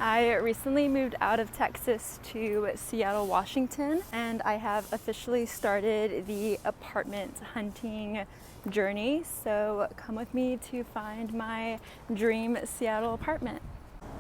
I recently moved out of Texas to Seattle, Washington, and I have officially started the apartment hunting journey. So come with me to find my dream Seattle apartment.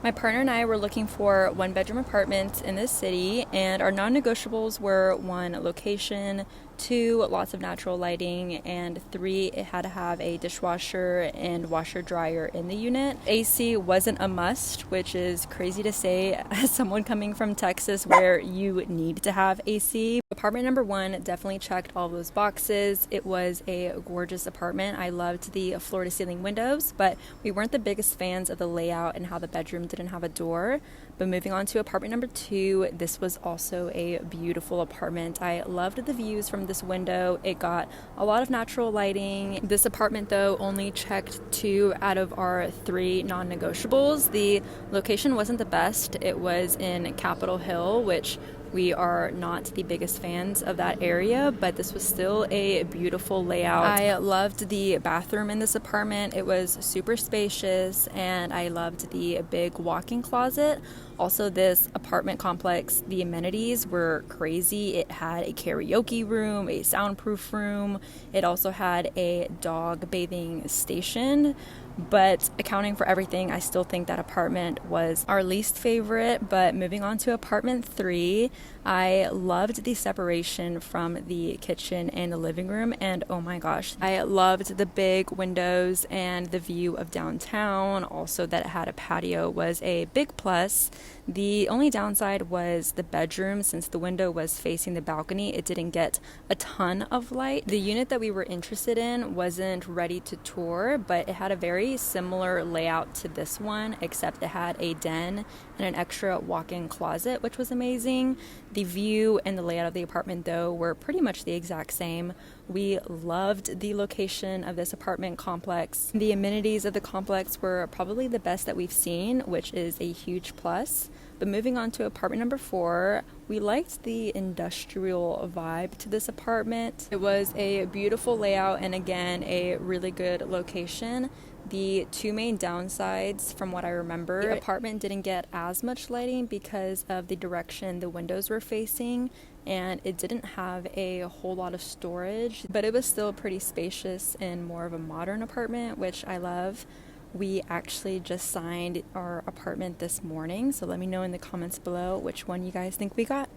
My partner and I were looking for one-bedroom apartments in this city, and our non-negotiables were 1, location, 2, lots of natural lighting, and 3, it had to have a dishwasher and washer dryer in the unit. AC wasn't a must, which is crazy to say as someone coming from Texas where you need to have AC. Apartment number 1 definitely checked all those boxes. It was a gorgeous apartment. I loved the floor-to-ceiling windows, but we weren't the biggest fans of the layout and how the bedroom didn't have a door. But moving on to apartment number 2, this was also a beautiful apartment. I loved the views from this window. It got a lot of natural lighting. This apartment, though, only checked 2 out of our 3 non-negotiables. The location wasn't the best. It was in Capitol Hill, which we are not the biggest fans of that area, but this was still a beautiful layout. I loved the bathroom in this apartment. It was super spacious, and I loved the big walk-in closet. Also, this apartment complex, the amenities were crazy. It had a karaoke room, a soundproof room. It also had a dog bathing station. But accounting for everything, I still think that apartment was our least favorite. But moving on to apartment 3, I loved the separation from the kitchen and the living room. And oh my gosh, I loved the big windows and the view of downtown. Also, that it had a patio was a big plus. The only downside was the bedroom. Since the window was facing the balcony, it didn't get a ton of light. The unit that we were interested in wasn't ready to tour, but it had a very similar layout to this one, except it had a den and an extra walk-in closet, which was amazing. The view and the layout of the apartment, though, were pretty much the exact same. We loved the location of this apartment complex. The amenities of the complex were probably the best that we've seen, which is a huge plus. But moving on to apartment number 4, we liked the industrial vibe to this apartment. It was a beautiful layout and, again, a really good location. The 2 main downsides, from what I remember, the apartment didn't get as much lighting because of the direction the windows were facing, and it didn't have a whole lot of storage, but it was still pretty spacious and more of a modern apartment, which I love. We actually just signed our apartment this morning, so let me know in the comments below which one you guys think we got.